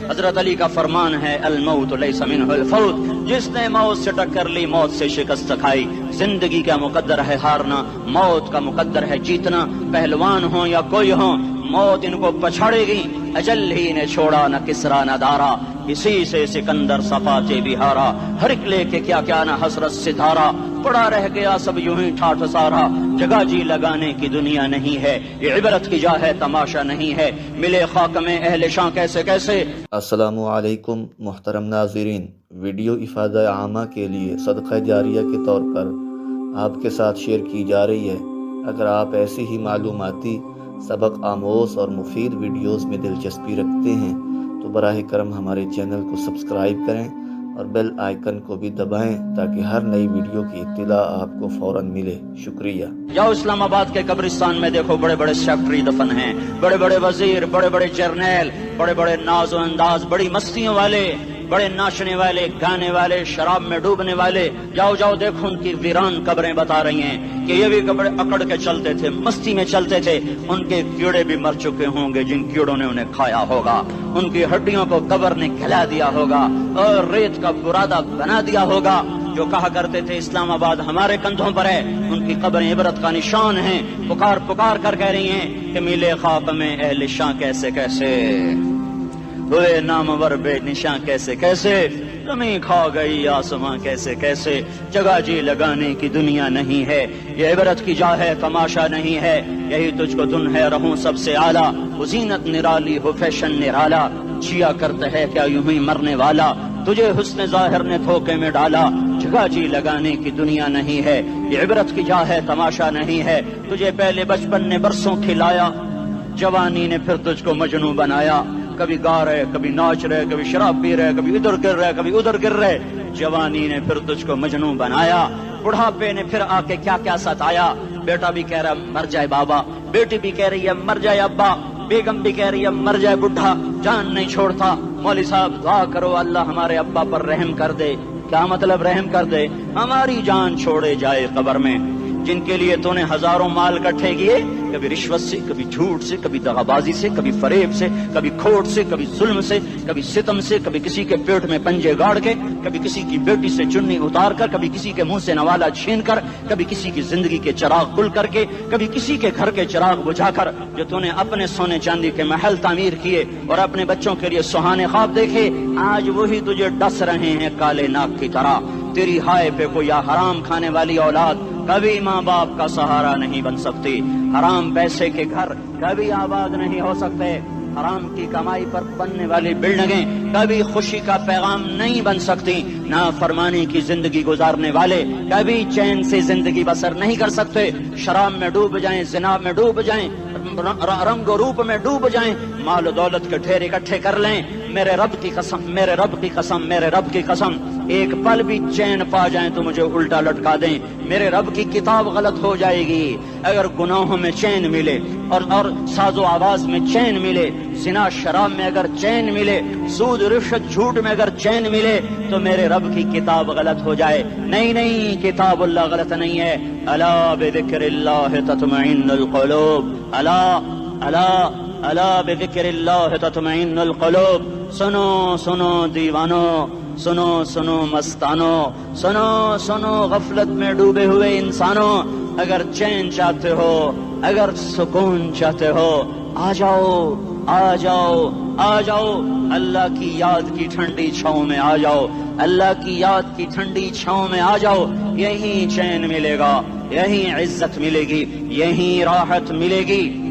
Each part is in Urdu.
حضرت علی کا فرمان ہے الموت لیس منہ الفوت، جس نے موت سے ٹکر لی موت سے شکست کھائی۔ زندگی کا مقدر ہے ہارنا، موت کا مقدر ہے جیتنا۔ پہلوان ہوں یا کوئی ہوں، موت ان کو پچھاڑے گی۔ اجل ہی نے چھوڑا نہ کسرا نہ دارا، اسی سے سکندر صفاتے بھی ہارا۔ ہر ایک لے کے کیا کیا نہ حسرت ستارہ، پڑا رہ گیا سب یوں ہی ٹھاٹھ سارا۔ جگہ جی لگانے کی دنیا نہیں ہے، یہ عبرت کی جا ہے تماشا نہیں ہے۔ ملے خاک میں اہل شاں کیسے کیسے۔ السلام علیکم محترم ناظرین، ویڈیو افادہ عامہ کے لیے صدقہ جاریہ کے طور پر آپ کے ساتھ شیئر کی جا رہی ہے۔ اگر آپ ایسی ہی معلوماتی، سبق آموز اور مفید ویڈیوز میں دلچسپی رکھتے ہیں تو براہ کرم ہمارے چینل کو سبسکرائب کریں اور بیل آئیکن کو بھی دبائیں تاکہ ہر نئی ویڈیو کی اطلاع آپ کو فوراً ملے۔ شکریہ۔ جاؤ اسلام آباد کے قبرستان میں دیکھو، بڑے بڑے سیکٹری دفن ہیں، بڑے بڑے وزیر، بڑے بڑے جرنیل، بڑے بڑے ناز و انداز، بڑی مستیوں والے، بڑے ناچنے والے، گانے والے، شراب میں ڈوبنے والے۔ جاؤ جاؤ دیکھو ان کی ویران قبریں بتا رہی ہیں کہ یہ بھی قبریں اکڑ کے چلتے تھے، مستی میں چلتے تھے۔ ان کے کیڑے بھی مر چکے ہوں گے جن کیڑوں نے انہیں کھایا ہوگا، ان کی ہڈیوں کو قبر نے کھلا دیا ہوگا اور ریت کا برادہ بنا دیا ہوگا۔ جو کہا کرتے تھے اسلام آباد ہمارے کندھوں پر ہے، ان کی قبریں عبرت کا نشان ہیں۔ پکار پکار کر کہہ رہی ہیں کہ ملے خاک میں اہل شاں کیسے کیسے، ہوئے نامور بے نشاں کیسے کیسے، زمین کھا گئی آسماں کیسے کیسے۔ جگہ جی لگانے کی دنیا نہیں ہے، یہ عبرت کی جا ہے تماشا نہیں ہے۔ یہی تجھ کو دن ہے رہوں سب سے اعلیٰ، وہ زینت نرالی ہو فیشن نرالا۔ جیا کرتا ہے کیا یوں ہی مرنے والا، تجھے حسن ظاہر نے دھوکے میں ڈالا۔ جگہ جی لگانے کی دنیا نہیں ہے، یہ عبرت کی جا ہے تماشا نہیں ہے۔ تجھے پہلے بچپن نے برسوں کھلایا، جوانی نے پھر تجھ کو مجنوں بنایا۔ کبھی گا رہے، کبھی ناچ رہے، کبھی شراب پی رہے، کبھی ادھر گر رہے، کبھی ادھر گر رہے۔ جوانی نے پھر تجھ کو مجنوں بنایا، بڑھاپے نے پھر آ کے کیا کیا ستایا۔ بیٹا بھی کہہ رہا مر جائے بابا، بیٹی بھی کہہ رہی ہے مر جائے ابا، بیگم بھی کہہ رہی ہے مر جائے بڈھا، جان نہیں چھوڑتا۔ مولوی صاحب دعا کرو اللہ ہمارے ابا پر رحم کر دے۔ کیا مطلب رحم کر دے؟ ہماری جان چھوڑے جائے قبر میں۔ جن کے لیے تو نے ہزاروں مال اکٹھے کیے، کبھی رشوت سے، کبھی جھوٹ سے، کبھی دغابازی سے، کبھی فریب سے، کبھی کھوٹ سے، کبھی ظلم سے، کبھی ستم سے، کبھی کسی کے پیٹ میں پنجے گاڑ کے، کبھی کسی کی بیٹی سے چنی اتار کر، کبھی کسی کے منہ سے نوالا چھین کر، کبھی کسی کی زندگی کے چراغ کھل کر کے، کبھی کسی کے گھر کے چراغ بجھا کر۔ جو تو نے اپنے سونے چاندی کے محل تعمیر کیے اور اپنے بچوں کے لیے سہانے خواب دیکھے، آج وہی تجھے ڈس رہے ہیں کالے ناک کی طرح۔ تیری ہائے پہ کوئی حرام کھانے والی اولاد کبھی ماں باپ کا سہارا نہیں بن سکتی۔ حرام پیسے کے گھر کبھی آباد نہیں ہو سکتے۔ حرام کی کمائی پر بننے والی بلڈنگیں کبھی خوشی کا پیغام نہیں بن سکتی۔ نافرمانی کی زندگی گزارنے والے کبھی چین سے زندگی بسر نہیں کر سکتے۔ شراب میں ڈوب جائیں، زنا میں ڈوب جائیں، رنگ و روپ میں ڈوب جائیں، مال و دولت کے ڈھیر اکٹھے کر لیں، میرے رب کی قسم، میرے رب کی قسم، میرے رب کی قسم، ایک پل بھی چین پا جائیں تو مجھے الٹا لٹکا دیں، میرے رب کی کتاب غلط ہو جائے گی۔ اگر گناہوں میں چین ملے اور ساز و آواز میں چین ملے، زنا شراب میں اگر چین ملے، سود رشوت جھوٹ میں اگر چین ملے، تو میرے رب کی کتاب غلط ہو جائے۔ نہیں نہیں، کتاب اللہ غلط نہیں ہے۔ الا بذکر اللہ تطمئن القلوب، الا الا الا بذکر اللہ تطمئن القلوب۔ سنو سنو دیوانو، سنو سنو مستانو، سنو سنو غفلت میں ڈوبے ہوئے انسانوں، اگر چین چاہتے ہو، اگر سکون چاہتے ہو، آ جاؤ آ جاؤ آ جاؤ، اللہ کی یاد کی ٹھنڈی چھاؤں میں آ جاؤ، اللہ کی یاد کی ٹھنڈی چھاؤں میں آ جاؤ۔ یہیں چین ملے گا، یہیں عزت ملے گی، یہیں راحت ملے گی۔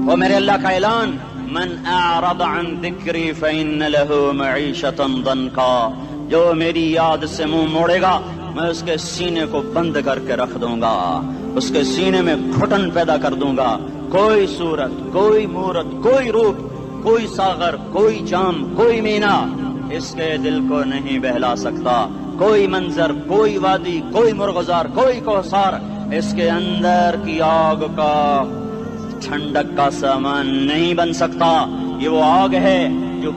وہ میرے اللہ کا اعلان، من اعرض عن ذکری فإن له معیشة ضنکا، جو میری یاد سے منہ موڑے گا میں اس کے سینے کو بند کر کے رکھ دوں گا، اس کے سینے میں گھٹن پیدا کر دوں گا۔ کوئی صورت، کوئی مورت، کوئی روپ، کوئی ساغر، کوئی جام، کوئی مینا اس کے دل کو نہیں بہلا سکتا۔ کوئی منظر، کوئی وادی، کوئی مرغزار، کوئی کوثر اس کے اندر کی آگ کا ٹھنڈک کا سامان نہیں بن سکتا۔ یہ وہ آگ ہے جو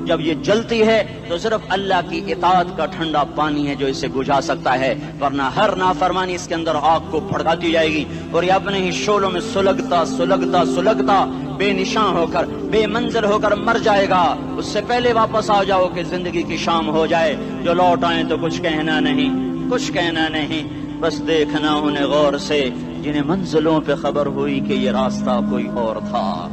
جب یہ جلتی ہے تو صرف اللہ کی اطاعت کا ٹھنڈا پانی ہے جو اسے بجھا سکتا ہے، ورنہ ہر نافرمانی اس کے اندر آگ کو بھڑکاتی جائے گی اور یہ اپنے ہی شعلوں میں سلگتا سلگتا سلگتا بے نشان ہو کر بے منزل ہو کر مر جائے گا، اس سے پہلے واپس آ جاؤ کہ زندگی کی شام ہو جائے۔ جو لوٹ آئیں تو کچھ کہنا نہیں، کچھ کہنا نہیں، بس دیکھنا انہیں غور سے جنہیں منزلوں پہ خبر ہوئی کہ یہ راستہ کوئی اور تھا۔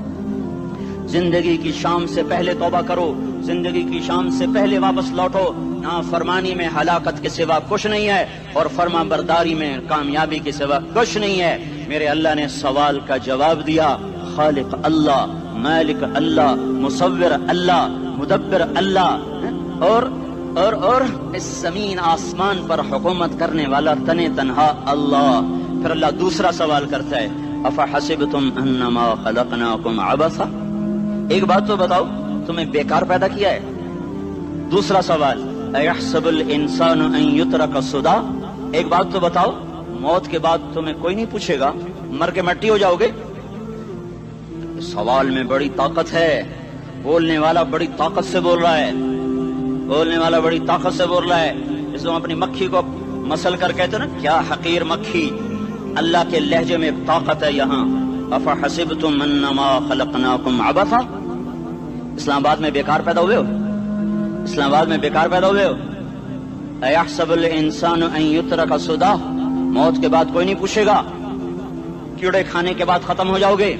زندگی کی شام سے پہلے توبہ کرو، زندگی کی شام سے پہلے واپس لوٹو۔ نافرمانی میں ہلاکت کے سوا کچھ نہیں ہے، اور فرما برداری میں کامیابی کے سوا کچھ نہیں ہے۔ میرے اللہ نے سوال کا جواب دیا، خالق اللہ، مالک اللہ، مصور اللہ، مدبر اللہ، اور اس زمین آسمان پر حکومت کرنے والا تنے تنہا اللہ۔ پھر اللہ دوسرا سوال کرتا ہے، افحسبتم انما خلقناکم عبثا، ایک بات تو بتاؤ، تمہیں بیکار پیدا کیا ہے؟ دوسرا سوال، ایحسب الانسان ان یترک سدی، ایک بات تو بتاؤ، موت کے بعد تمہیں کوئی نہیں پوچھے گا، مر کے مٹی ہو جاؤ گے؟ سوال میں بڑی طاقت ہے، بولنے والا بڑی طاقت سے بول رہا ہے، بولنے والا بڑی طاقت سے بول رہا ہے۔ جس کو اپنی مکھی کو مسل کر کہتے ہیں نا، کیا حقیر مکھی، اللہ کے لہجے میں ایک طاقت ہے یہاں۔ افحسبتم انما خلقناکم عبثا، اسلام آباد میں بیکار پیدا ہوئے ہو؟ اسلام آباد میں بیکار پیدا ہوئے ہو؟ ایحسب الانسان ان یترک سدی، موت کے بعد کوئی نہیں پوچھے گا، کیڑے کھانے کے بعد ختم ہو جاؤ گے۔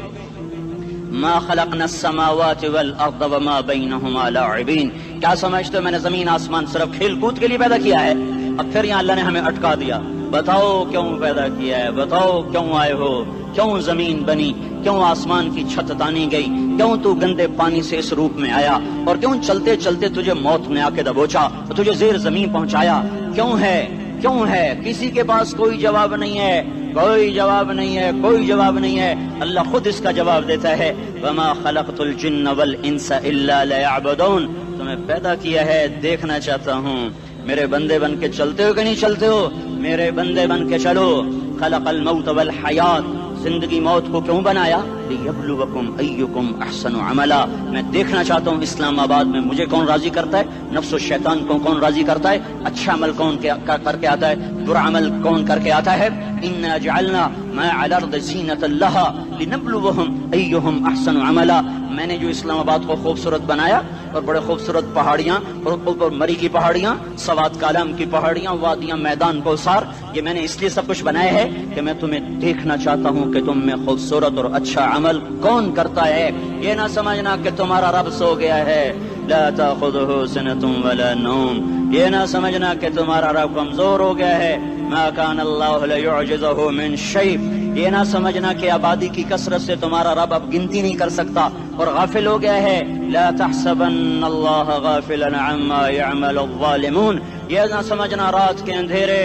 ما خلقنا السماوات والارض وما بینہما لاعبین، کیا سمجھتے ہو میں نے زمین آسمان صرف کھیل کود کے لیے پیدا کیا ہے؟ اب پھر یہاں اللہ نے ہمیں اٹکا دیا، بتاؤ کیوں پیدا کیا ہے، بتاؤ کیوں آئے ہو، کیوں زمین بنی، کیوں آسمان کی چھت تانی گئی، کیوں تو گندے پانی سے اس روپ میں آیا، اور کیوں چلتے چلتے تجھے موت نے آ کے دبوچا، تجھے زیر زمین پہنچایا، کیوں ہے، کیوں ہے؟ کسی کے پاس کوئی جواب نہیں ہے، کوئی جواب نہیں ہے، کوئی جواب نہیں ہے، اللہ خود اس کا جواب دیتا ہے، وما خلقت الجن والانس الا لیعبدون، تمہیں پیدا کیا ہے دیکھنا چاہتا ہوں، میرے بندے بن کے چلتے ہو کہ نہیں چلتے ہو؟ میرے بندے بن کے چلو۔ خلق الموت والحیات، زندگی موت کو کیوں بنایا؟ لیبلوکم ایکم احسن عملا، میں دیکھنا چاہتا ہوں اسلام آباد میں مجھے کون راضی کرتا ہے، نفس و شیطان کو کون راضی کرتا ہے، اچھا عمل کون کر کے آتا ہے، برا عمل کون کر کے آتا ہے۔ انا جعلنا ما علی الارض زینۃ لہا لنبلوہم ایہم احسن عملا، میں نے جو اسلام آباد کو خوبصورت بنایا، اور بڑے خوبصورت پہاڑیاں، اور اوپر مری کی پہاڑیاں، سوات کالام کی پہاڑیاں، وادیاں، میدان کوثر، یہ میں نے اس لیے سب کچھ بنایا ہے کہ میں تمہیں دیکھنا چاہتا ہوں کہ تم میں خوبصورت اور اچھا عمل کون کرتا ہے۔ یہ نہ سمجھنا کہ تمہارا رب سو گیا ہے، لا تأخذہ سنۃ ولا نوم، یہ نہ سمجھنا کہ تمہارا رب کمزور ہو گیا ہے، ما کان اللہ لیعجزہ من شیء، یہ نہ سمجھنا کہ آبادی کی کثرت سے تمہارا رب اب گنتی نہیں کر سکتا اور غافل ہو گیا ہے، لا تحسبن اللہ غافلا عما يعمل الظالمون، یہ نہ سمجھنا رات کے اندھیرے،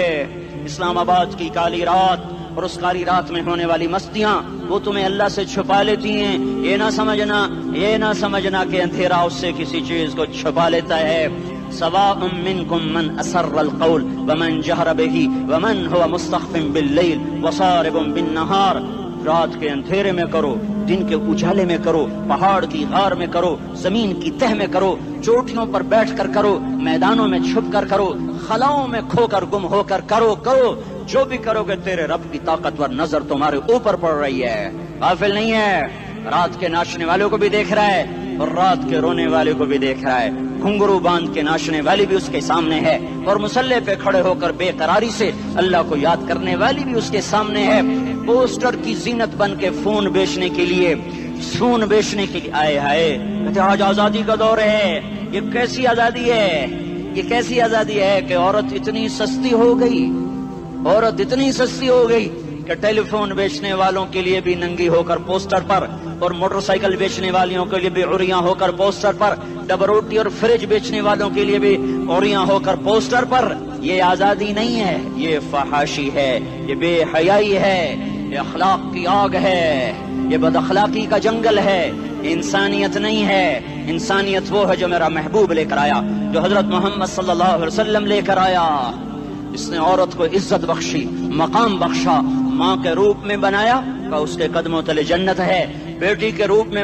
اسلام آباد کی کالی رات اور اس کالی رات میں ہونے والی مستیاں وہ تمہیں اللہ سے چھپا لیتی ہیں، یہ نہ سمجھنا کہ اندھیرا اس سے کسی چیز کو چھپا لیتا ہے۔ سواء منکم من اسر القول ومن جہر بہ ومن هو مستخف باللیل وصارب بالنہار، رات کے اندھیرے میں کرو، دن کے اجالے میں کرو، پہاڑ کی غار میں کرو، زمین کی تہ میں کرو، چوٹیوں پر بیٹھ کر کرو، میدانوں میں چھپ کر کرو، خلاؤں میں کھو کر گم ہو کر کرو، جو بھی کرو گے تیرے رب کی طاقتور نظر تمہارے اوپر پڑ رہی ہے، غافل نہیں ہے، رات کے ناچنے والوں کو بھی دیکھ رہا ہے اور رات کے رونے والے کو بھی دیکھ رہا ہے، گھنگرو باندھ کے ناچنے والی بھی اس کے سامنے ہے، اور مسلح پہ کھڑے ہو کر بے قراری سے اللہ کو یاد کرنے والی بھی اس کے سامنے ہے، پوسٹر کی زینت بن کے فون بیچنے کے لیے آئے ہائے، کہتے آج آزادی کا دور ہے، یہ کیسی آزادی ہے، یہ کیسی آزادی ہے کہ عورت اتنی سستی ہو گئی کہ ٹیلی فون بیچنے والوں کے لیے بھی ننگی ہو کر پوسٹر پر، اور موٹر سائیکل بیچنے والیوں کے لیے بھی عریاں ہو کر پوسٹر پر، ڈبل روٹی اور فریج بیچنے والوں کے لیے بھی عریاں ہو کر پوسٹر پر۔ یہ آزادی نہیں ہے، یہ فحاشی ہے، یہ بے حیائی ہے، یہ اخلاق کی آگ ہے، یہ بد اخلاقی کا جنگل ہے، انسانیت نہیں ہے۔ انسانیت وہ ہے جو میرا محبوب لے کر آیا، جو حضرت محمد صلی اللہ علیہ وسلم لے کر آیا، اس نے عورت کو عزت بخشی، مقام بخشا، ماں کے روپ میں بنایا کہ اس کے قدموں تلے جنت ہے، بیٹی کے روپ میں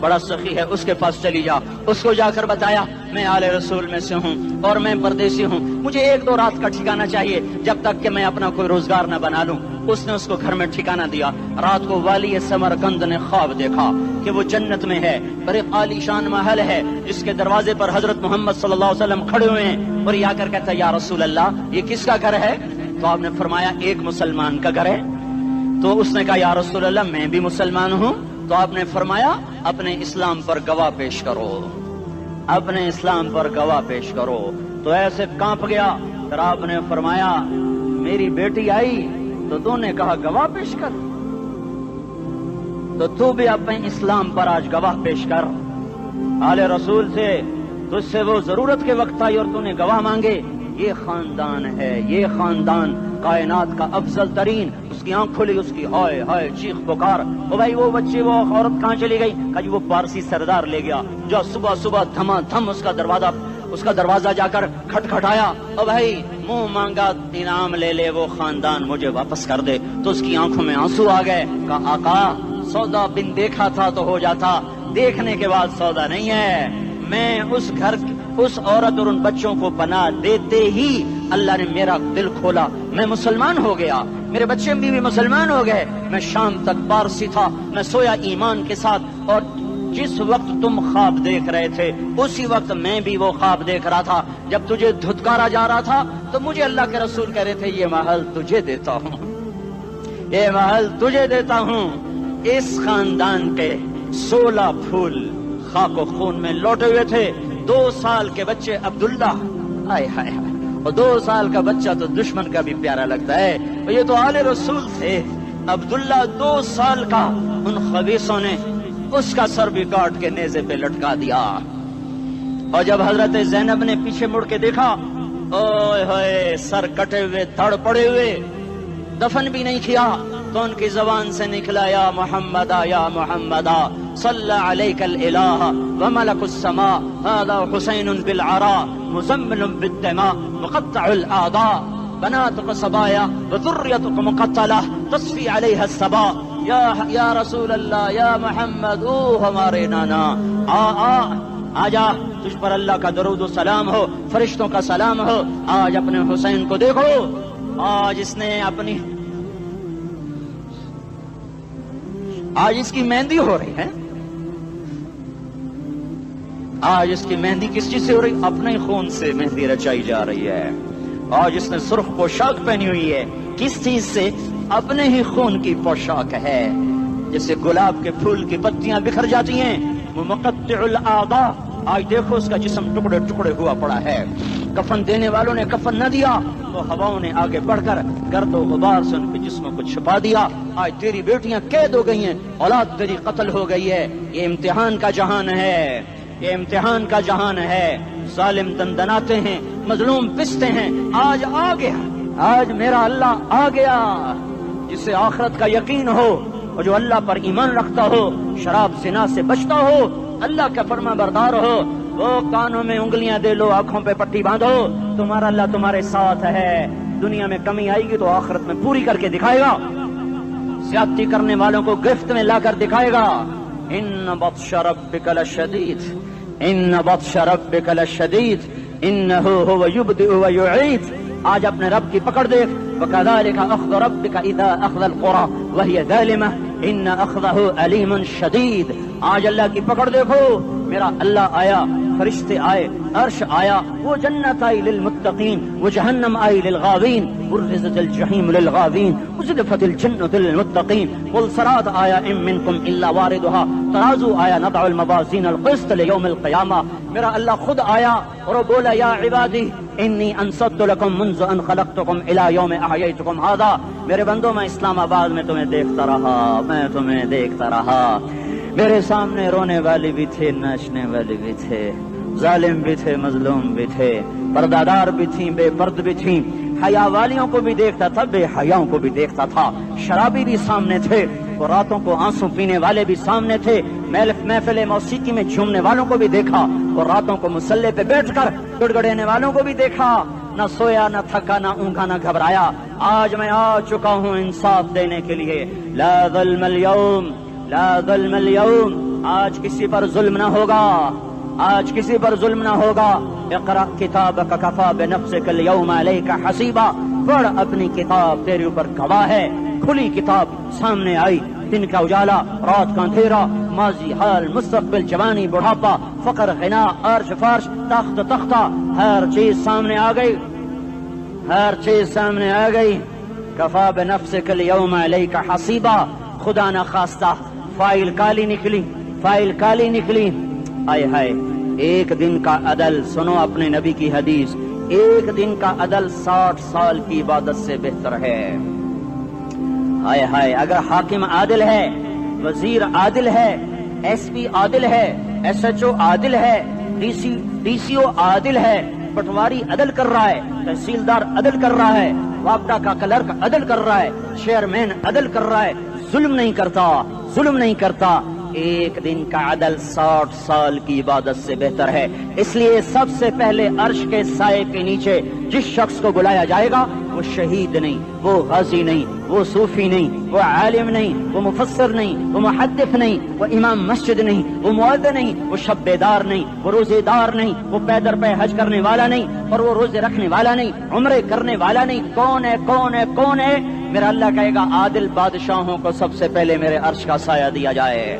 بڑا سخی ہے، اس کے پاس چلی جا۔ اس کو جا کر بتایا میں آل رسول میں سے ہوں اور میں پردیسی ہوں، مجھے 1-2 رات کا ٹھکانہ چاہیے جب تک کہ میں اپنا کوئی روزگار نہ بنا لوں۔ اس نے اس کو گھر میں ٹھکانہ دیا۔ رات کو والی سمرقند نے خواب دیکھا کہ وہ جنت میں ہے، بڑے عالی شان محل ہے، جس کے دروازے پر حضرت محمد صلی اللہ علیہ وسلم کھڑے ہوئے ہیں، اور یہ آ کر کہتا ہے یا رسول اللہ یہ کس کا گھر ہے؟ تو آپ نے فرمایا ایک مسلمان کا گھر ہے۔ تو اس نے کہا یا رسول اللہ میں بھی مسلمان ہوں۔ تو آپ نے فرمایا اپنے اسلام پر گواہ پیش کرو، اپنے اسلام پر گواہ پیش کرو۔ تو ایسے کانپ گیا۔ پھر آپ نے فرمایا میری بیٹی آئی تو تو نے کہا گواہ پیش کر، تو تو بھی اپنے اسلام پر آج گواہ پیش کر۔ آل رسول سے تجھ سے وہ ضرورت کے وقت آئی اور تو نے گواہ مانگے۔ یہ خاندان ہے، یہ خاندان کائنات کا افضل ترین۔ اس کی آنکھ کھلی، اس کی ہائے ہائے چیخ پکار، او بھائی وہ بچے وہ عورت کہاں چلی گئی؟ کہا جی وہ پارسی سردار لے گیا۔ جو صبح صبح دھما دھم اس کا دروازہ جا کر کھٹکھٹایا، او بھائی منہ مانگا انعام لے لے، وہ خاندان مجھے واپس کر دے۔ تو اس کی آنکھوں میں آنسو آ گئے۔ کہا آقا سودا بن دیکھا تھا تو ہو جاتا، دیکھنے کے بعد سودا نہیں ہے۔ میں اس گھر اس عورت اور ان بچوں کو پناہ دیتے ہی اللہ نے میرا دل کھولا، میں مسلمان ہو گیا، میرے بچے بھی مسلمان ہو گئے۔ میں شام تک پارسی تھا، میں سویا ایمان کے ساتھ، اور جس وقت تم خواب دیکھ رہے تھے اسی وقت میں بھی وہ خواب دیکھ رہا تھا۔ جب تجھے دھتکارا جا رہا تھا تو مجھے اللہ کے رسول کہہ رہے تھے یہ محل تجھے دیتا ہوں، یہ محل تجھے دیتا ہوں۔ اس خاندان کے 16 پھول خاک و خون میں لوٹے ہوئے تھے۔ 2 سال کے بچے عبداللہ، آئے ہائے ہائے، اور 2 سال کا بچہ تو دشمن کا بھی پیارا لگتا ہے، اور یہ تو آل رسول تھے۔ عبداللہ 2 سال کا، ان خبیثوں نے اس کا سر بھی کاٹ کے نیزے پہ لٹکا دیا۔ اور جب حضرت زینب نے پیچھے مڑ کے دیکھا، اوئے ہوئے سر کٹے ہوئے دھڑ پڑے ہوئے، دفن بھی نہیں کیا، تو ان کی زبان سے نکلا یا محمد یا محمد صلی علیک الالہ وملک السماء هذا حسین بالعراء مزمل بالدماء مقطع الاعضاء بناتك صبايا وذريتك مقتلہ تصفی علیہ الصبا۔ یا رسول اللہ یا محمد، او ہمارے نانا، آ جا، تجھ پر اللہ کا درود و سلام ہو، فرشتوں کا سلام ہو۔ آج اپنے حسین کو دیکھو، آج اس نے آج اس کی مہندی ہو رہی ہے۔ آج اس کی مہندی کس چیز سے ہو رہی؟ اپنے خون سے مہندی رچائی جا رہی ہے۔ آج اس نے سرخ پوشاک پہنی ہوئی ہے، کس چیز سے؟ اپنے ہی خون کی پوشاک ہے۔ جیسے گلاب کے پھول کی پتیاں بکھر جاتی ہیں، وہ مقطع الاعضاء، آج دیکھو اس کا جسم ٹکڑے ٹکڑے ہوا پڑا ہے۔ کفن دینے والوں نے کفن نہ دیا تو ہواؤں نے آگے بڑھ کر گرد و غبار سے ان کے جسموں کو چھپا دیا۔ آج تیری بیٹیاں قید ہو گئی ہیں، اولاد تیری قتل ہو گئی ہے۔ یہ امتحان کا جہان ہے، یہ امتحان کا جہان ہے۔ ظالم دندناتے ہیں، مظلوم پستے ہیں۔ آج آ گیا، آج میرا اللہ آ گیا، جسے آخرت کا یقین ہو اور جو اللہ پر ایمان رکھتا ہو، شراب زنا سے بچتا ہو، اللہ کا فرما بردار ہو، وہ کانوں میں انگلیاں دے لو، آنکھوں پہ پٹی باندھو، تمہارا اللہ تمہارے ساتھ ہے۔ دنیا میں کمی آئے گی تو آخرت میں پوری کر کے دکھائے گا، زیادتی کرنے والوں کو گرفت میں لا کر دکھائے گا۔ ان بطش ربک لشدید، ان بطش ربک لشدید انہ هو یبدئ ویعید۔ آج اپنے رب کی پکڑ دیکھ، وکذالک اخذ ربک اذا اخذ القری وہی ظالمہ ان اخذہ علیم شدید۔ آج اللہ کی پکڑ دیکھو، میرا اللہ آیا، فرشتے آئے، عرش آیا، وہ جنت آئی للمتقین، وہ جہنم آئی للغاوین، برزت الجحیم للغاوین، ازلفت الجنت للمتقین، قل صراط آیا ان منکم الا واردها، ترازو آیا نضع الموازین القسط لیوم القیامہ۔ میرا اللہ خود آیا اور وہ بولا یا عبادی انی انصت لکم منذ ان خلقتکم الی یوم احییتکم ھذا۔ میرے بندوں، میں اسلام آباد میں تمہیں دیکھتا رہا، میں تمہیں دیکھتا رہا۔ میرے سامنے رونے والے بھی تھے، ناچنے والے بھی تھے، ظالم بھی تھے، مظلوم بھی تھے، پردادار بھی تھیں، بے پرد بھی تھیں، حیا والیوں کو بھی دیکھتا تھا، بے حیاؤں کو بھی دیکھتا تھا، شرابی بھی سامنے تھے، اور راتوں کو آنسو پینے والے بھی سامنے تھے، محفل موسیقی میں جھومنے والوں کو بھی دیکھا، اور راتوں کو مصلے پہ بیٹھ کر گڑگڑانے والوں کو بھی دیکھا۔ نہ سویا، نہ تھکا، نہ اونگا، نہ گھبرایا۔ آج میں آ چکا ہوں انصاف دینے کے لیے۔ لا ظلم اليوم، لا ظلم اليوم، آج کسی پر ظلم نہ ہوگا، آج کسی پر ظلم نہ ہوگا۔ اقرأ کتابک کفی بنفسک اليوم علیک حسیبا، پڑھ اپنی کتاب، تیرے اوپر گواہ ہے۔ کھلی کتاب سامنے آئی، دن کا اجالا، رات کا اندھیرا، ماضی، حال، مستقبل، جوانی، بڑھاپا، فقر، غنا، عرش، فرش، تخت، تختہ، ہر چیز سامنے آ گئی، ہر چیز سامنے آ گئی۔ کفی بنفسک اليوم علیک حسیبا، خدا نہ خواستہ فائل کالی نکلی، فائل کالی نکلی۔ آئے ہائے، ایک دن کا عدل، سنو اپنے نبی کی حدیث، ایک دن کا عدل 60 سال کی عبادت سے بہتر ہے۔ ہائے ہائے، اگر حاکم عادل ہے، وزیر عادل ہے، ایس پی عادل ہے، ایس ایچ او عادل ہے، ڈی سی او عادل ہے، پٹواری عدل کر رہا ہے، تحصیلدار عدل کر رہا ہے، وابڈا کا کلرک عدل کر رہا ہے، چیئرمین عدل کر رہا ہے، ظلم نہیں کرتا، ظلم نہیں کرتا، ایک دن کا عدل 60 سال کی عبادت سے بہتر ہے۔ اس لیے سب سے پہلے عرش کے سائے کے نیچے جس شخص کو بلایا جائے گا وہ شہید نہیں، وہ غازی نہیں، وہ صوفی نہیں، وہ عالم نہیں، وہ مفسر نہیں، وہ محدث نہیں، وہ امام مسجد نہیں، وہ مؤذن نہیں، وہ شب بیدار نہیں، وہ روزے دار نہیں، وہ پیدر پہ حج کرنے والا نہیں، اور وہ روزے رکھنے والا نہیں، عمرے کرنے والا نہیں۔ کون ہے، کون ہے، کون ہے؟ میرا اللہ کہے گا عادل بادشاہوں کو سب سے پہلے میرے عرش کا سایہ دیا جائے۔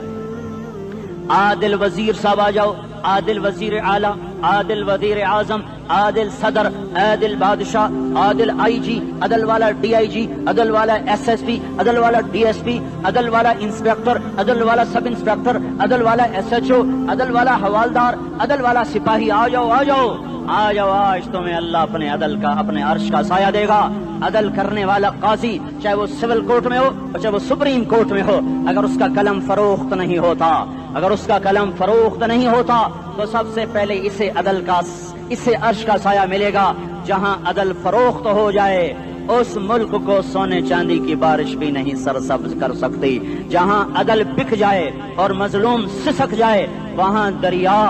عادل وزیر صاحب آ جاؤ، عادل وزیر اعلیٰ، عادل وزیر اعظم، عادل صدر، عادل بادشاہ، عادل آئی جی، عدل والا ڈی آئی جی، عدل والا ایس ایس پی، عدل والا ڈی ایس پی، عدل والا انسپیکٹر، عدل والا سب انسپیکٹر، عدل والا ایس ایچ او، عدل والا حوالدار، عدل والا سپاہی، آ جاؤ آ جاؤ آ جاؤ، آج تمہیں اللہ اپنے عدل کا، اپنے عرش کا سایہ دے گا۔ عدل کرنے والا قاضی، چاہے وہ سول کورٹ میں ہو اور چاہے وہ سپریم کورٹ میں ہو، اگر اس کا قلم فروخت نہیں ہوتا، اگر اس کا قلم فروخت نہیں ہوتا تو سب سے پہلے اسے عدل کا، اسے عرش کا سایہ ملے گا۔ جہاں عدل فروخت ہو جائے اس ملک کو سونے چاندی کی بارش بھی نہیں سرسبز کر سکتی۔ جہاں عدل بک جائے اور مظلوم سسک جائے وہاں دریا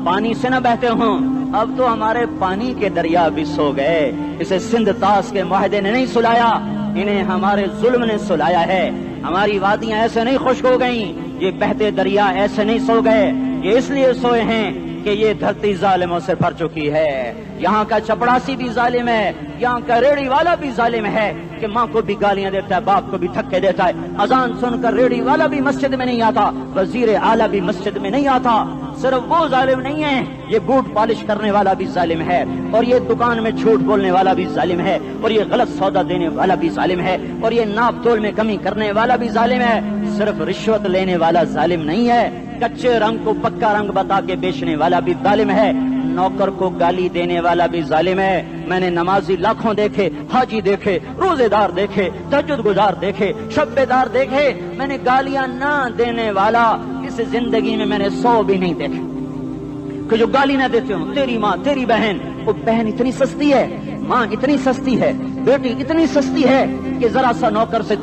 پانی سے نہ بہتے ہوں۔ اب تو ہمارے پانی کے دریا بھی سو گئے، اسے سندھ طاس کے معاہدے نے نہیں سلایا، انہیں ہمارے ظلم نے سلایا ہے۔ ہماری وادیاں ایسے نہیں خشک ہو گئیں، یہ بہتے دریا ایسے نہیں سو گئے، یہ اس لیے سوئے ہیں کہ یہ دھرتی ظالموں سے بھر چکی ہے۔ یہاں کا چپڑاسی بھی ظالم ہے، یہاں کا ریڑھی والا بھی ظالم ہے کہ ماں کو بھی گالیاں دیتا ہے، باپ کو بھی دھکے دیتا ہے۔ اذان سن کر ریڑھی والا بھی مسجد میں نہیں آتا، وزیر اعلیٰ بھی مسجد میں نہیں آتا۔ صرف وہ ظالم نہیں ہے، یہ بوٹ پالش کرنے والا بھی ظالم ہے، اور یہ دکان میں جھوٹ بولنے والا بھی ظالم ہے، اور یہ غلط سودا دینے والا بھی ظالم ہے، اور یہ ناپ تول میں کمی کرنے والا بھی ظالم ہے۔ صرف رشوت لینے والا ظالم نہیں ہے، کچے رنگ کو پکا رنگ بتا کے بیچنے والا بھی ظالم ہے، نوکر کو گالی دینے والا بھی ظالم ہے۔ میں نے نمازی لاکھوں دیکھے، حاجی دیکھے، روزے دار دیکھے، تہجد گزار دیکھے، شب بیدار دیکھے، میں نے گالیاں نہ دینے والا اس زندگی میں نے 100 بھی نہیں دیکھے کہ جو گالی نہ دیتے ہوں۔ تیری ماں، تیری بہن، وہ بہن اتنی سستی ہے، ماں اتنی سستی ہے، بیٹی اتنی سستی ہے کہ ذرا سا نوکر سے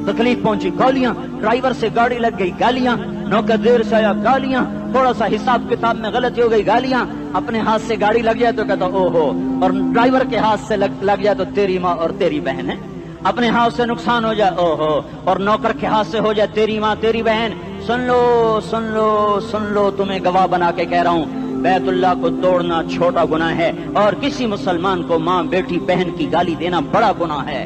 تکلیف پہنچی گالیاں، ڈرائیور سے گاڑی لگ گئی گالیاں، نوکر دیر سے آیا گالیاں، تھوڑا سا حساب کتاب میں غلطی ہو گئی گالیاں، اپنے ہاتھ سے گاڑی لگ جائے تو کہتا او ہو، اور ڈرائیور کے ہاتھ سے لگ جائے تو تیری ماں اور تیری بہن ہے، اپنے ہاتھ سے نقصان ہو جائے او ہو، اور نوکر کے ہاتھ سے ہو جائے تیری ماں تیری بہن۔ سن لو سن لو سن لو، تمہیں گواہ بنا کے کہہ رہا ہوں، بیت اللہ کو توڑنا چھوٹا گناہ ہے، اور کسی مسلمان کو ماں، بیٹی، بہن کی گالی دینا بڑا گناہ ہے۔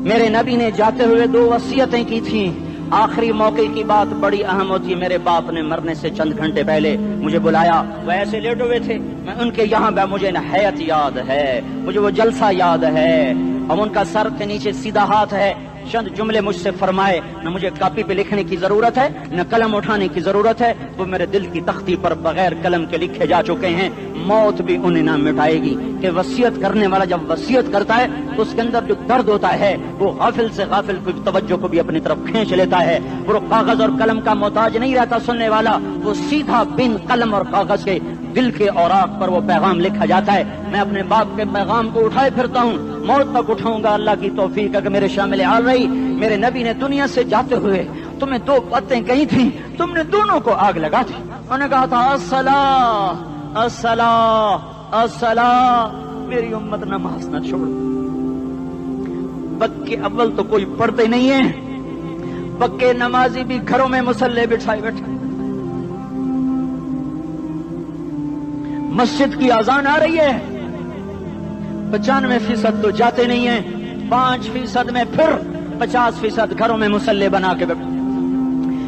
میرے نبی نے جاتے ہوئے 2 وصیتیں کی تھیں، آخری موقع کی بات بڑی اہم ہوتی ہے۔ میرے باپ نے مرنے سے چند گھنٹے پہلے مجھے بلایا، وہ ایسے لیٹے ہوئے تھے، میں ان کے یہاں مجھے نہایت یاد ہے، مجھے وہ جلسہ یاد ہے، اب ان کا سر کے نیچے سیدھا ہاتھ ہے، چند جملے مجھ سے فرمائے، نہ مجھے کاپی پہ لکھنے کی ضرورت ہے نہ قلم اٹھانے کی ضرورت ہے، وہ میرے دل کی تختی پر بغیر قلم کے لکھے جا چکے ہیں، موت بھی انہیں نہ مٹائے گی کہ وصیت کرنے والا جب وصیت کرتا ہے تو اس کے اندر جو درد ہوتا ہے وہ غافل سے غافل کی توجہ کو بھی اپنی طرف کھینچ لیتا ہے، وہ کاغذ اور قلم کا محتاج نہیں رہتا سننے والا، وہ سیدھا بن قلم اور کاغذ کے دل کے اوراق پر وہ پیغام لکھا جاتا ہے۔ میں اپنے باپ کے پیغام کو اٹھائے پھرتا ہوں، موت تک اٹھاؤں گا، اللہ کی توفیق ہے کہ میرے شامل حال رہی۔ میرے نبی نے دنیا سے جاتے ہوئے تمہیں 2 باتیں کہی تھیں، تم نے دونوں کو آگ لگا دی۔ انہوں نے کہا تھا الصلاۃ الصلاۃ الصلاۃ، میری امت نماز نہ چھوڑ۔ بد کے اول تو کوئی پڑھتے نہیں ہے، پکے نمازی بھی گھروں میں مصلے بٹھائے بیٹھے. مسجد کی اذان آ رہی ہے, 95% تو جاتے نہیں ہیں, 5% میں پھر 50% گھروں میں مصلے بنا کے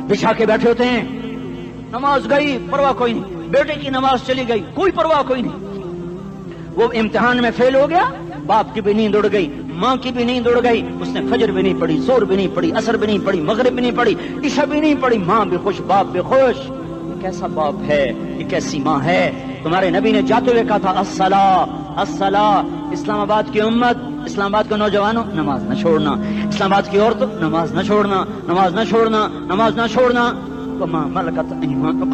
بچھا کے بیٹھے ہوتے ہیں. نماز گئی پرواہ کوئی نہیں, بیٹے کی نماز چلی گئی کوئی پرواہ کوئی نہیں. وہ امتحان میں فیل ہو گیا, باپ کی بھی نیند اڑ گئی, ماں کی بھی نیند اڑ گئی, اس نے فجر بھی نہیں پڑھی, زور بھی نہیں پڑھی, عصر بھی نہیں پڑھی, مغرب بھی نہیں پڑھی, عشاء بھی نہیں پڑھی. ماں بھی خوش باپ بھی خوش. یہ کیسا باپ ہے, یہ کیسی ماں ہے. تمہارے نبی نے جاتے ہوئے کہا تھا الصلاۃ الصلاۃ. اسلام آباد کی امت, اسلام آباد کے نوجوانوں, نماز نہ چھوڑنا. اسلام آباد کی عورتوں, نماز نہ چھوڑنا, نماز نہ چھوڑنا, نماز نہ چھوڑنا. وما ملکت ایمانکم,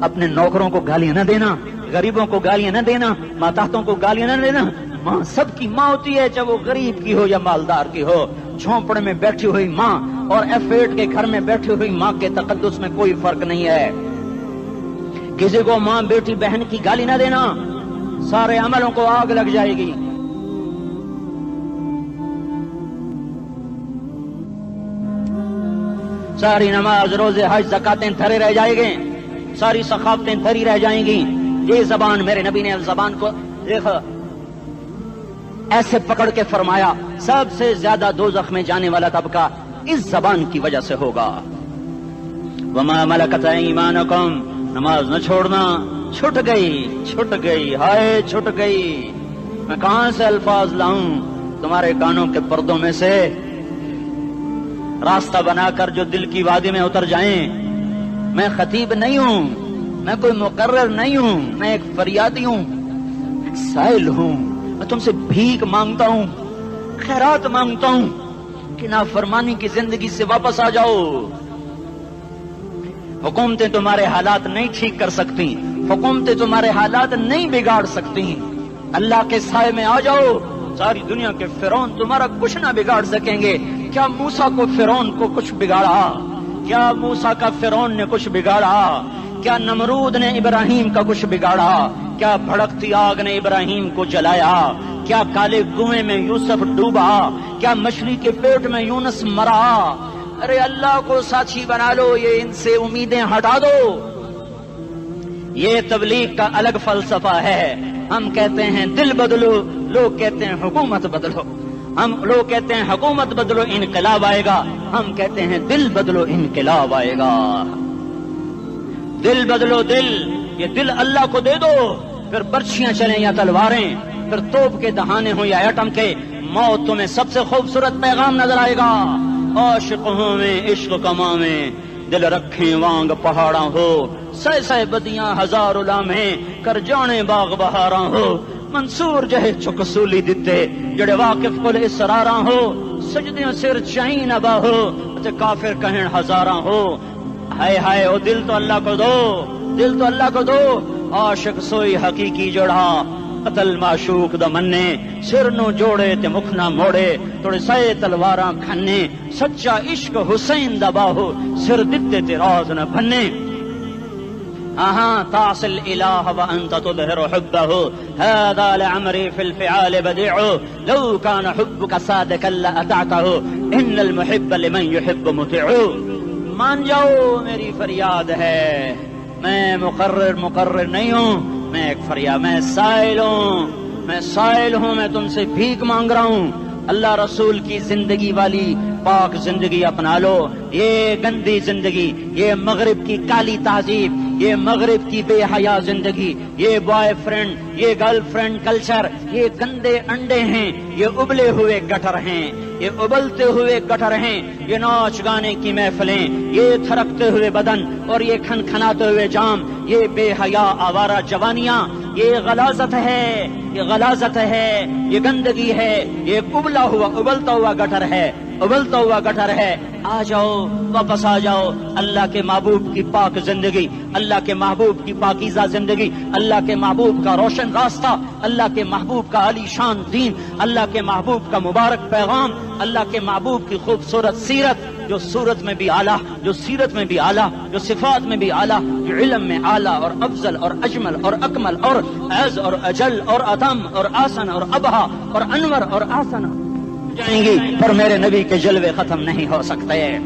اپنے نوکروں کو گالیاں نہ دینا, غریبوں کو گالیاں نہ دینا, ماتحتوں کو گالیاں نہ دینا. ماں سب کی ماں ہوتی ہے, چاہے وہ غریب کی ہو یا مالدار کی ہو. جھونپڑے میں بیٹھی ہوئی ماں اور F8 کے گھر میں بیٹھی ہوئی ماں کے تقدس میں کوئی فرق نہیں ہے. کسی کو ماں بیٹی بہن کی گالی نہ دینا, سارے عملوں کو آگ لگ جائے گی. ساری نماز روزے حج زکاتیں دھرے رہ جائیں گے, ساری ثقافتیں دھری رہ جائیں گی. یہ زبان, میرے نبی نے زبان کو دیکھا ایسے پکڑ کے فرمایا سب سے زیادہ دوزخ میں جانے والا طبقہ اس زبان کی وجہ سے ہوگا. وما ملکت ایمانکم, نماز نہ چھوڑنا. چھٹ گئی ہائے چھٹ گئی. میں کہاں سے الفاظ لاؤں تمہارے کانوں کے پردوں میں سے, راستہ بنا کر جو دل کی وادی میں اتر جائیں. میں خطیب نہیں ہوں, میں کوئی مقرر نہیں ہوں, میں ایک فریادی ہوں, ایک سائل ہوں. میں تم سے بھیک مانگتا ہوں, خیرات مانگتا ہوں کہ نافرمانی کی زندگی سے واپس آ جاؤ. حکومتیں تمہارے حالات نہیں ٹھیک کر سکتی, حکومتیں تمہارے حالات نہیں بگاڑ سکتی. اللہ کے سائے میں آ جاؤ, ساری دنیا کے فرعون تمہارا کچھ نہ بگاڑ سکیں گے. کیا موسیٰ کو فرعون کو کچھ بگاڑا؟ کیا موسیٰ کا فرعون نے کچھ بگاڑا؟ کیا نمرود نے ابراہیم کا کچھ بگاڑا؟ کیا بھڑکتی آگ نے ابراہیم کو جلایا؟ کیا کالے کنویں میں یوسف ڈوبا؟ کیا مچھلی کے پیٹ میں یونس مرا؟ ارے اللہ کو ساتھی بنا لو, یہ ان سے امیدیں ہٹا دو. یہ تبلیغ کا الگ فلسفہ ہے. ہم کہتے ہیں دل بدلو, لوگ کہتے ہیں حکومت بدلو. لوگ کہتے ہیں حکومت بدلو انقلاب آئے گا, ہم کہتے ہیں دل بدلو انقلاب آئے گا. دل بدلو دل, یہ دل اللہ کو دے دو, پھر برچھیاں چلیں یا تلواریں, پھر توپ کے دہانے ہوں یا ایٹم کے, موت تمہیں سب سے خوبصورت پیغام نظر آئے گا. عاشق ہوں میں عشق کما میں, دل رکھیں وانگ پہاڑاں ہو, سہ بدیاں ہزار لامیں, کر جانے باغ بہاراں ہو. منصور جہے چک سولی دیتے, جڑے واقف کل اسراراں ہو, سجدیوں سر چاہین ابا ہو, کافر کہیں ہزاراں ہو. ہائے ہائے او دل تو اللہ کو دو, دل تو اللہ کو دو. عاشق سوئی حقیقی جڑا, قتل معشوق دا مننے, سر نو جوڑے تے مکھ نہ موڑے, توڑے سائے تلواراں کھنے. سچا عشق حسین دا باہو, سر دتے تے راز نہ بھنے. تعصي الإله وأنت تظهر حبه, هذا لعمري في الفعال بديع, لو كان حبك صادقا لأطعته, إن المحب لمن يحب مطيع. مان جاؤ میری فریاد ہے, میں مقرر نہیں ہوں, میں ایک فریاد, میں سائل ہوں, میں تم سے بھیک مانگ رہا ہوں. اللہ رسول کی زندگی والی پاک زندگی اپنا لو. یہ گندی زندگی, یہ مغرب کی کالی تہذیب, یہ مغرب کی بے حیا زندگی, یہ بوائے فرینڈ, یہ گرل فرینڈ کلچر, یہ گندے انڈے ہیں, یہ ابلے ہوئے گٹر ہیں, یہ ابلتے ہوئے گٹر ہیں. یہ ناچ گانے کی محفلیں, یہ تھرکتے ہوئے بدن اور یہ کھنکھناتے ہوئے جام, یہ بے حیا آوارہ جوانیاں, یہ غلاظت ہے, یہ غلاظت ہے, یہ گندگی ہے, یہ ابلتا ہوا گٹر ہے, ابلتا ہوا گٹر ہے. آ جاؤ, واپس آ جاؤ. اللہ کے محبوب کی پاک زندگی, اللہ کے محبوب کی پاکیزہ زندگی, اللہ کے محبوب کا روشن راستہ, اللہ کے محبوب کا علی شان دین, اللہ کے محبوب کا مبارک پیغام, اللہ کے محبوب کی خوبصورت سیرت, جو صورت میں بھی اعلیٰ, جو سیرت میں بھی اعلیٰ, جو صفات میں بھی اعلیٰ, جو علم میں اعلیٰ اور افضل اور اجمل اور اکمل اور اعز اور اجل اور اتم اور آسن اور ابہا اور انور اور آسن. جائیں گی پر میرے نبی کے جلوے ختم نہیں ہو سکتے.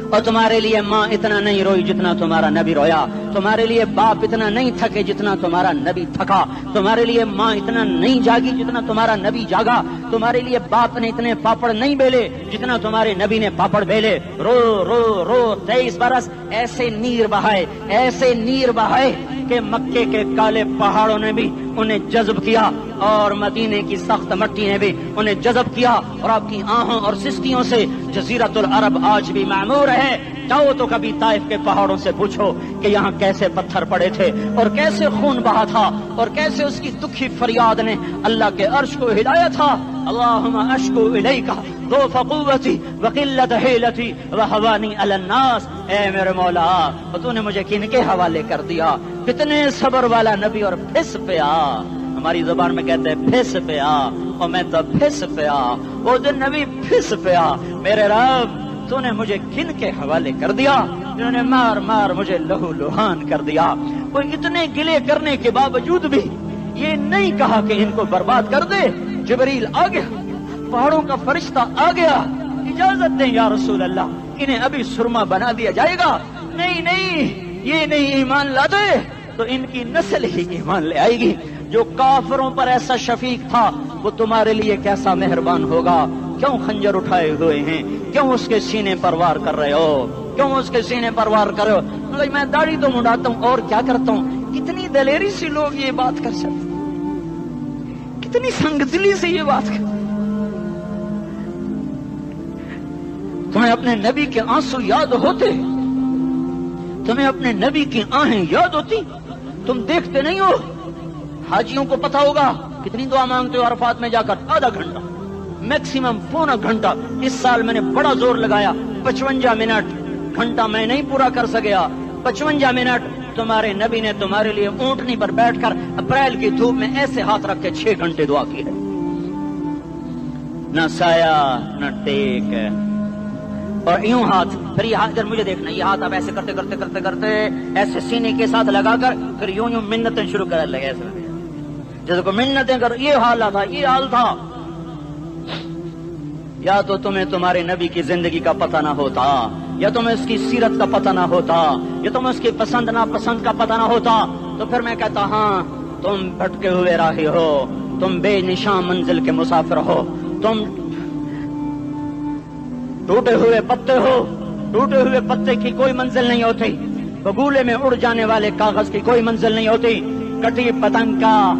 اور تمہارے لیے ماں اتنا نہیں روئی جتنا تمہارا نبی رویا. تمہارے لیے باپ اتنا نہیں تھکے جتنا تمہارا نبی تھکا. تمہارے لیے ماں اتنا نہیں جاگی جتنا تمہارا نبی جاگا. تمہارے لیے باپ نے اتنے پاپڑ نہیں بیلے جتنا تمہارے نبی نے پاپڑ بیلے. رو رو رو 23 برس ایسے نیر بہائے کہ مکے کے کالے پہاڑوں نے بھی انہیں جذب کیا اور مدینے کی سخت مٹی نے بھی انہیں جذب کیا. اور آپ کی آہوں اور سسکیوں سے جزیرۃ العرب آج بھی معمور ہے. جاؤ تو کبھی طائف کے پہاڑوں سے پوچھو کہ یہاں کیسے پتھر پڑے تھے اور کیسے خون بہا تھا اور کیسے اس کی دکھی فریاد نے اللہ کے عرش کو ہلایا تھا. اللہم اشکو الیک ضعف قوتی وقلت حیلتی وہوانی علی الناس. اے میرے مولا تو نے مجھے کن کے حوالے کر دیا. کتنے صبر والا نبی اور پھس پیا. ہماری زبان میں کہتے ہیں پھس پیا اور میں تو پھس پیا. وہ دن نبی پھس پیا. میرے رب تو نے مجھے کن کے حوالے کر دیا جنہوں نے مار مار مجھے لہو لہان کر دیا. وہ اتنے گلے کرنے کے باوجود بھی یہ نہیں کہا کہ ان کو برباد کر دے. جبریل آ گیا, پہاڑوں کا فرشتہ آ گیا, اجازت دیں یا رسول اللہ, انہیں ابھی سرما بنا دیا جائے گا. نہیں نہیں, یہ نہیں ایمان لاتے تو ان کی نسل ہی ایمان لے آئے گی. جو کافروں پر ایسا شفیق تھا وہ تمہارے لیے کیسا مہربان ہوگا. کیوں خنجر اٹھائے ہوئے ہیں؟ کیوں اس کے سینے پر وار کر رہے ہو؟ کیوں اس کے سینے پر وار کر رہے ہو؟ میں داڑھی تو منڈاتا ہوں اور کیا کرتا ہوں. کتنی دلیری سے لوگ یہ بات کر سکتے, کتنی سنگدلی سے یہ بات کر. تمہیں اپنے نبی کے آنسو یاد ہوتے؟ تمہیں اپنے نبی کی آہیں یاد ہوتی؟ تم دیکھتے نہیں ہو؟ حاجیوں کو پتا ہوگا کتنی دعا مانگتے ہو عرفات میں جا کر. آدھا گھنٹہ, میکسیمم پونا گھنٹہ. اس سال میں نے بڑا زور لگایا, 55 منٹ. گھنٹہ میں نہیں پورا کر سکیا. 55 منٹ تمہارے نبی نے تمہارے لیے اونٹنی پر بیٹھ کر اپریل کی دھوپ میں ایسے ہاتھ رکھ کے 6 گھنٹے دعا کی ہے. نہ سایہ نہ ٹیک, اور یوں ہاتھ. پھر یہ ہاتھ, مجھے دیکھنا, یہ ہاتھ آپ ایسے کرتے کرتے کرتے کرتے ایسے سینے کے ساتھ لگا کر پھر یوں یوں منتیں شروع کر لگے ایسے جیسے کو منتیں کر. یہ حال تھا, یہ حال تھا. یا تو تمہیں تمہارے نبی کی زندگی کا پتہ نہ ہوتا, یا تمہیں اس کی سیرت کا پتہ نہ ہوتا, یا تمہیں اس کی پسند ناپسند کا پتہ نہ ہوتا. تو پھر میں کہتا ہاں تم بھٹکے ہوئے راہی ہو, تم بے نشان منزل کے مسافر ہو, تم ٹوٹے ہوئے پتے ہو. ٹوٹے ہوئے پتے کی کوئی منزل نہیں ہوتی. بگولے میں اڑ جانے والے کاغذ کی کوئی منزل نہیں ہوتی. کٹی پتنگ کا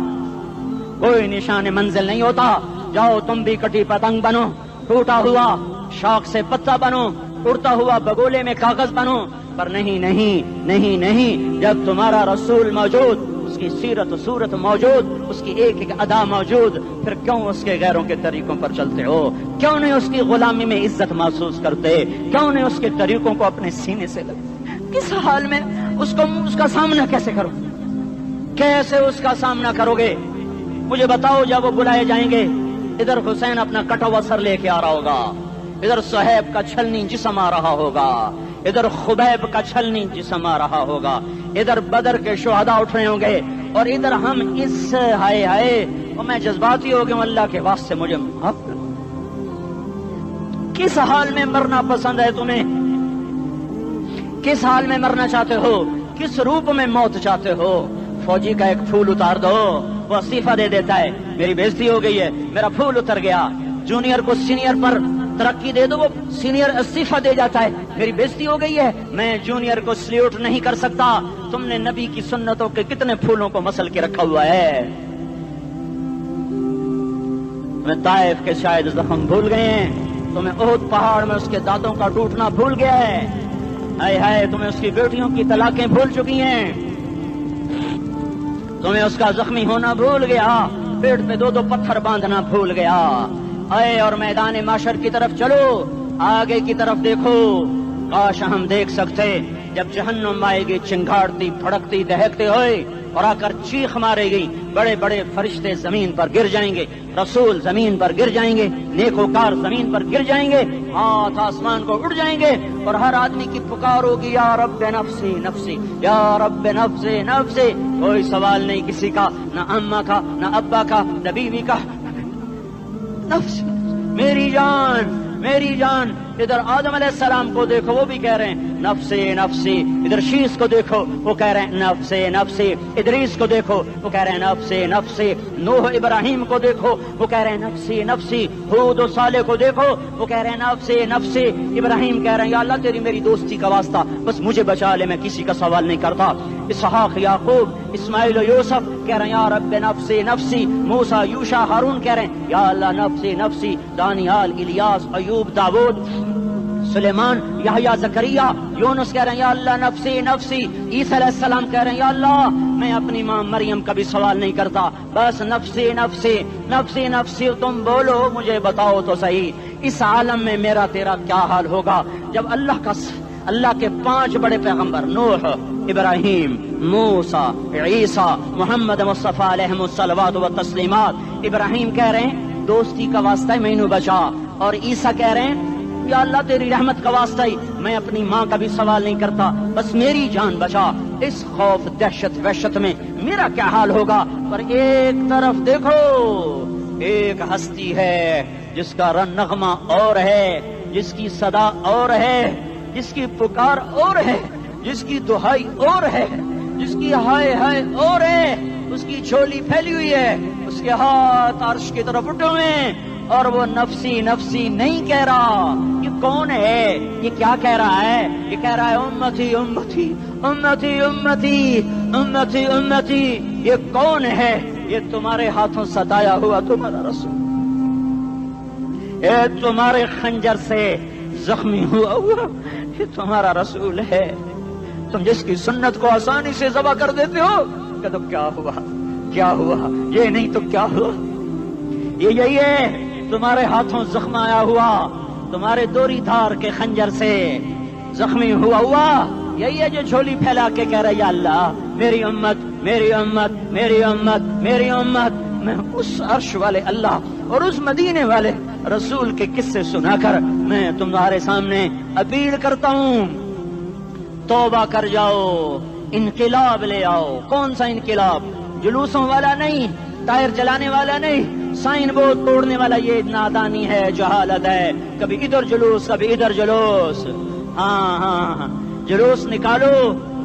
کوئی نشان منزل نہیں ہوتا. جاؤ تم بھی کٹی پتنگ بنو, ٹوٹا ہوا شاخ سے پتا بنو, اڑتا ہوا بگولے میں کاغذ بنو. پر نہیں نہیں نہیں نہیں, جب تمہارا رسول موجود, اس کی سیرت صورت موجود, اس کی ایک ایک ادا موجود, پھر کیوں اس کے غیروں کے طریقوں پر چلتے ہو؟ کیوں نہیں اس کی غلامی میں عزت محسوس کرتے؟ کیوں نہیں اس کے طریقوں کو اپنے سینے سے لگتے؟ کس حال میں اس کا سامنا کیسے کرو؟ کیسے اس کا سامنا کرو گے؟ مجھے بتاؤ. جب وہ بلائے جائیں گے, ادھر حسین اپنا کٹا ہوا سر لے کے آ رہا ہوگا, ادھر صہیب کا چھلنی جسم آ رہا ہوگا, ادھر خبیب کا چھلنی جسم آ رہا ہوگا, ادھر بدر کے شہداء اٹھ رہے ہوں گے, اور ادھر ہم اس ہائے ہائے. اور میں جذباتی ہو گیا ہوں, اللہ کے واسطے مجھے معاف کر. کس حال میں مرنا پسند ہے تمہیں؟ کس حال میں مرنا چاہتے ہو؟ کس روپ میں موت چاہتے ہو؟ فوجی کا ایک پھول اتار دو, وہ استعفیٰ دے دیتا ہے, میری بےزتی ہو گئی ہے, میرا پھول اتر گیا. جونیئر کو سینئر پر ترقی دے دو, وہ سینئر استعفیٰ دے جاتا ہے, میری بےزتی ہو گئی ہے, میں جونیئر کو سلیوٹ نہیں کر سکتا. تم نے نبی کی سنتوں کے کتنے پھولوں کو مسل کے رکھا ہوا ہے. تمہیں طائف کے شاید زخم بھول گئے ہیں, تمہیں احد پہاڑ میں اس کے دانتوں کا ٹوٹنا بھول گیا ہے. ہائے ہائے, تمہیں اس کی بیٹیوں کی طلاقیں بھول چکی ہیں, تمہیں اس کا زخمی ہونا بھول گیا, پیٹ پہ 2 پتھر باندھنا بھول گیا. آئے اور میدان معاشر کی طرف چلو, آگے کی طرف دیکھو. کاش ہم دیکھ سکتے جب جہنم آئے گی چنگاڑتی بھڑکتی دہکتے ہوئے اور آ کر چیخ مارے گی, بڑے بڑے فرشتے زمین پر گر جائیں گے, رسول زمین پر گر جائیں گے, نیکوکار زمین پر گر جائیں گے, ہاتھ آسمان کو اڑ جائیں گے, اور ہر آدمی کی پکار ہوگی یا رب نفسی نفسی, یا رب نفسی نفسی. کوئی سوال نہیں کسی کا, نہ اماں کا, نہ ابا کا, نہ بیوی کا, نفسی. میری جان میری جان. ادھر آدم علیہ السلام کو دیکھو وہ بھی کہہ رہے ہیں نفسی نفسی. ادھر شیس کو دیکھو وہ کہہ رہے ہیں نفسی نفسی. ادریس کو دیکھو وہ کہہ رہے ہیں نفسی نفسی. نوح ابراہیم کو دیکھو وہ کہہ رہے ہیں نفسی نفسی. ہود و صالح کو دیکھو وہ کہہ رہے ہیں نفسی نفسی. ابراہیم کہہ رہے ہیں یا اللہ تیری میری دوستی کا واسطہ بس مجھے بچا لے, میں کسی کا سوال نہیں کرتا. اسحاق یعقوب اسماعیل و یوسف کہہ رہے ہیں یا رب نفسی نفسی. موسیٰ یوشع ہارون کہہ رہے ہیں یا اللہ نفسی نفسی. دانیال الیاس ایوب داؤد سلیمان یحییٰ زکریا یونس کہہ رہے ہیں یا اللہ نفسی نفسی. عیسیٰ علیہ السلام کہہ رہے ہیں یا اللہ میں اپنی ماں مریم کا بھی سوال نہیں کرتا بس نفسی نفسی نفسی نفسی. تم بولو مجھے بتاؤ تو صحیح اس عالم میں میرا تیرا کیا حال ہوگا جب اللہ کے 5 بڑے پیغمبر نوح ابراہیم موسیٰ عیسیٰ محمد مصطفیٰ علیہ الصلوات و تسلیمات. ابراہیم کہہ رہے ہیں دوستی کا واسطہ ہی مینوں بچا, اور عیسیٰ کہہ رہے ہیں یا اللہ تیری رحمت کا واسطہ ہی میں اپنی ماں کا بھی سوال نہیں کرتا بس میری جان بچا. اس خوف دہشت وحشت میں میرا کیا حال ہوگا. پر ایک طرف دیکھو ایک ہستی ہے جس کا نغمہ اور ہے, جس کی صدا اور ہے, جس کی پکار اور ہے, جس کی دہائی اور ہے, جس کی ہائے ہائے اور ہے. اس کی جھولی پھیلی ہوئی ہے, اس کے ہاتھ عرش کی طرف اٹھے ہوئے ہیں, اور وہ نفسی نفسی نہیں کہہ رہا. یہ کون ہے؟ یہ کیا کہہ رہا ہے؟ یہ کہہ رہا ہے امتی امتی امتی امتی امتی امتی. یہ کون ہے؟ یہ تمہارے ہاتھوں ستایا ہوا تمہارا رسول, یہ تمہارے خنجر سے زخمی ہوا یہ تمہارا رسول ہے. تم جس کی سنت کو آسانی سے ذبح کر دیتے ہو کہ تو کیا ہوا کیا ہوا, یہ نہیں تو کیا ہوا. یہ یہی ہے تمہارے ہاتھوں زخم آیا ہوا, تمہارے دوری دھار کے خنجر سے زخمی ہوا یہی ہے جو جھولی پھیلا کے کہہ رہا ہے یا اللہ میری امت میری امت میری امت میری امت. میں اس عرش والے اللہ اور اس مدینے والے رسول کے قصے سنا کر میں تمہارے سامنے اپیل کرتا ہوں توبہ کر جاؤ, انقلاب لے آؤ. کون سا انقلاب؟ جلوسوں والا نہیں, ٹائر جلانے والا نہیں, سائن بورڈ توڑنے والا. یہ نادانی ہے, جہالت ہے. کبھی ادھر جلوس کبھی ادھر جلوس. ہاں جلوس نکالو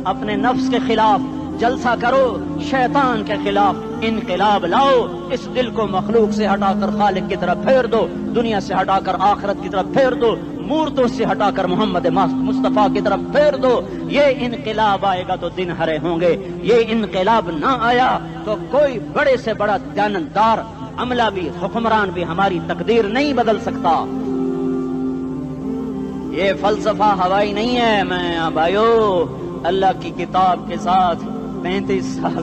اپنے نفس کے خلاف, جلسہ کرو شیطان کے خلاف, انقلاب لاؤ. اس دل کو مخلوق سے ہٹا کر خالق کی طرف پھیر دو, دنیا سے ہٹا کر آخرت کی طرف پھیر دو, مورتوں سے ہٹا کر محمد مصطفیٰ کی طرف پھیر دو. یہ انقلاب آئے گا تو دن ہرے ہوں گے. یہ انقلاب نہ آیا تو کوئی بڑے سے بڑا دیانتدار عملہ بھی حکمران بھی ہماری تقدیر نہیں بدل سکتا. یہ فلسفہ ہوائی نہیں ہے. میں بھائیو اللہ کی کتاب کے ساتھ 35 سال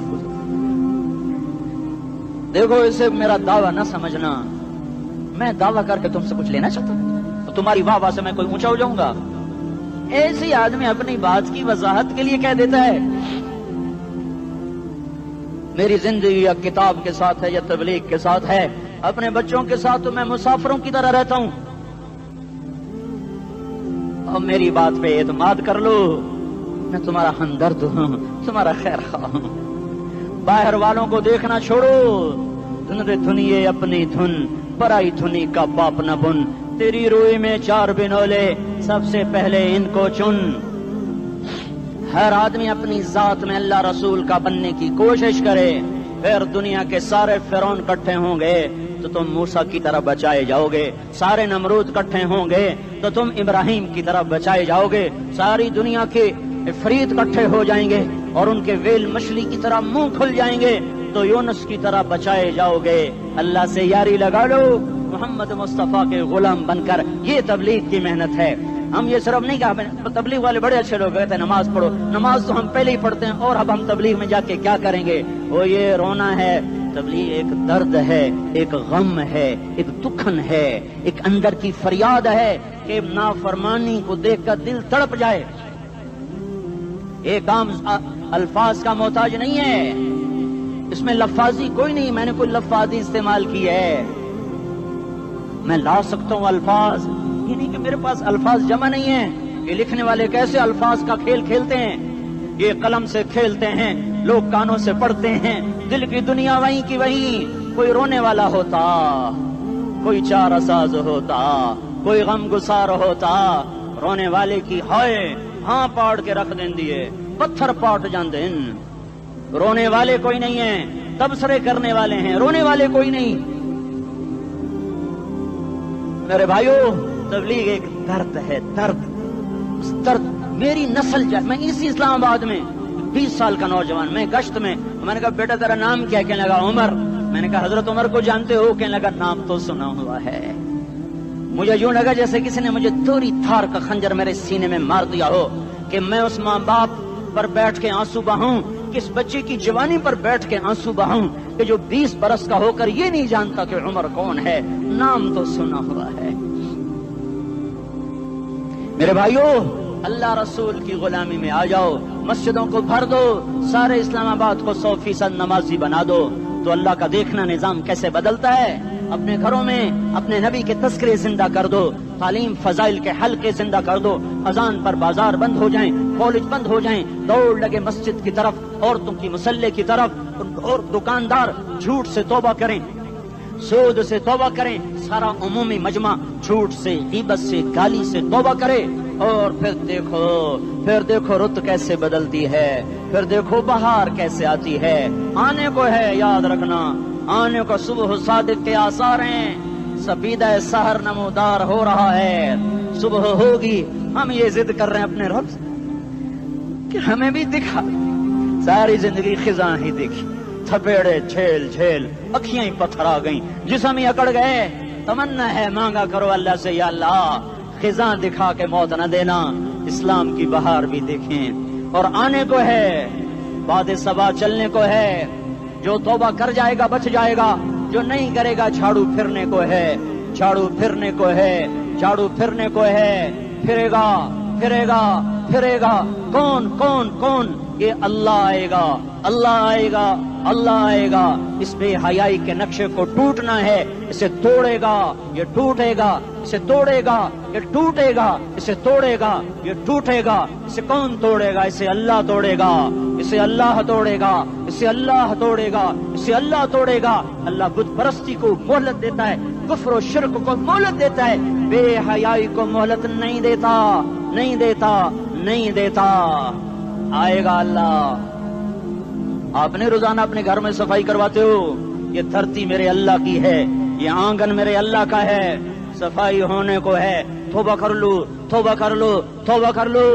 دیکھو, اسے میرا دعویٰ نہ سمجھنا. میں دعویٰ کر کے تم سے کچھ لینا چاہتا ہوں, تمہاری واہ واہ سے میں کوئی اونچا ہو جاؤں گا. ایسی آدمی اپنی بات کی وضاحت کے لیے کہہ دیتا ہے میری زندگی یا کتاب کے ساتھ ہے یا تبلیغ کے ساتھ ہے. اپنے بچوں کے ساتھ تو میں مسافروں کی طرح رہتا ہوں. اور میری بات پہ اعتماد کر لو, میں تمہارا ہمدرد ہوں, تمہارا خیر خواہ ہوں. باہر والوں کو دیکھنا چھوڑو, دھن رے دھنیے اپنی دھن, پرائی دھنی کا باپ نہ بن. تیری روئی میں 4 بنولے, سب سے پہلے ان کو چن. ہر آدمی اپنی ذات میں اللہ رسول کا بننے کی کوشش کرے, پھر دنیا کے سارے فرعون اکٹھے ہوں گے تو تم موسیٰ کی طرف بچائے جاؤ گے. سارے نمرود اکٹھے ہوں گے تو تم ابراہیم کی طرف بچائے جاؤ گے. ساری دنیا کے افریت اکٹھے ہو جائیں گے اور ان کے ویل مچھلی کی طرح منہ کھل جائیں گے تو یونس کی طرح بچائے جاؤ گے. اللہ سے یاری لگا لو, محمد مصطفیٰ کے غلام بن کر. یہ تبلیغ کی محنت ہے. ہم یہ صرف نہیں کہا, تبلیغ والے بڑے اچھے لوگ کہتے ہیں نماز پڑھو. نماز تو ہم پہلے ہی پڑھتے ہیں, اور اب ہم تبلیغ میں جا کے کیا کریں گے؟ وہ یہ رونا ہے. تبلیغ ایک درد ہے, ایک غم ہے, ایک دکھن ہے, ایک اندر کی فریاد ہے کہ نافرمانی کو دیکھ کر دل تڑپ جائے. ایک عام الفاظ کا محتاج نہیں ہے, اس میں لفاظی کوئی نہیں. میں نے کوئی لفاظی استعمال کی ہے, میں لا سکتا ہوں الفاظ. یہ نہیں کہ میرے پاس الفاظ جمع نہیں ہیں. یہ لکھنے والے کیسے الفاظ کا کھیل کھیلتے ہیں, یہ قلم سے کھیلتے ہیں, لوگ کانوں سے پڑھتے ہیں, دل کی دنیا وہیں کی وہیں. کوئی رونے والا ہوتا, کوئی چارہ ساز ہوتا، کوئی غم گسار ہوتا، رونے والے کی ہائے ہاں پاڑ کے رکھ دین دیے، پتھر پاٹ جان دین۔ رونے والے کوئی نہیں ہیں، تبصرے کرنے والے ہیں، رونے والے کوئی نہیں۔ میرے بھائیو، تبلیغ ایک درد ہے، درد، اس درد میری نسل جائے۔ میں اسی اسلام آباد میں 20 سال کا نوجوان، میں گشت میں نے کہا بیٹا تیرا نام کیا؟ کہنے لگا عمر۔ میں نے کہا حضرت عمر کو جانتے ہو؟ کہنے لگا نام تو سنا ہوا ہے۔ مجھے یوں لگا جیسے کسی نے مجھے دوری تھار کا خنجر میرے سینے میں مار دیا ہو، کہ میں اس ماں باپ پر بیٹھ کے آنسو بہاؤں، کس بچے کی جوانی پر بیٹھ کے آنسو بہاؤں کہ جو 20 برس کا ہو کر یہ نہیں جانتا کہ عمر کون ہے، نام تو سنا ہوا ہے۔ میرے بھائیو، اللہ رسول کی غلامی میں آ جاؤ، مسجدوں کو بھر دو، سارے اسلام آباد کو 100% نمازی بنا دو، تو اللہ کا دیکھنا نظام کیسے بدلتا ہے۔ اپنے گھروں میں اپنے نبی کے تذکرے زندہ کر دو، تعلیم فضائل کے حلقے زندہ کر دو، اذان پر بازار بند ہو جائیں، کالج بند ہو جائیں، دوڑ لگے مسجد کی طرف، عورتوں کی مصلے کی طرف، اور دکاندار جھوٹ سے توبہ کریں، سود سے توبہ کریں، سارا عمومی مجمع جھوٹ سے، غیبت سے، گالی سے توبہ کرے، اور پھر دیکھو رت کیسے بدلتی ہے، پھر دیکھو بہار کیسے آتی ہے۔ آنے کو ہے، یاد رکھنا، آنے کو صبح صادق کے آثار ہیں، سپیدہ سحر نمودار ہو رہا ہے، صبح ہوگی۔ ہم یہ ضد کر رہے ہیں اپنے رب کہ ہمیں بھی دکھا، ساری زندگی خزاں ہی دکھی، تھپیڑے جھیل جھیل، اکھیاں ہی پتھر آ گئیں، جسم ہی اکڑ گئے۔ تمنا ہے مانگا کرو اللہ سے، یا اللہ خزاں دکھا کے موت نہ دینا، اسلام کی بہار بھی دیکھیں۔ اور آنے کو ہے، باد صبا چلنے کو ہے، جو توبہ کر جائے گا بچ جائے گا، جو نہیں کرے گا جھاڑو پھرنے کو ہے، جھاڑو پھرنے کو ہے، جھاڑو پھرنے کو ہے، پھرے گا پھرے گا پھرے گا۔ کون کون کون؟ یہ اللہ آئے گا، اللہ آئے گا، اللہ آئے گا۔ اس بے حیائی کے نقشے کو ٹوٹنا ہے، اسے توڑے گا، یہ ٹوٹے گا، اسے توڑے گا، یہ ٹوٹے گا، اسے توڑے گا، یہ ٹوٹے گا۔ اسے کون توڑے گا؟ اسے اللہ توڑے گا، اسے اللہ توڑے گا، اسے اللہ توڑے گا، اسے اللہ توڑے گا۔ اللہ بت پرستی کو مہلت دیتا ہے، کفر و شرک کو مہلت دیتا ہے، بے حیائی کو مہلت نہیں دیتا، نہیں دیتا، نہیں دیتا۔ آئے گا اللہ۔ آپ نے روزانہ اپنے گھر میں صفائی کرواتے ہو، یہ دھرتی میرے اللہ کی ہے، یہ آنگن میرے اللہ کا ہے، صفائی ہونے کو ہے، توبہ کر لو، توبہ کر لو، توبہ کر لو۔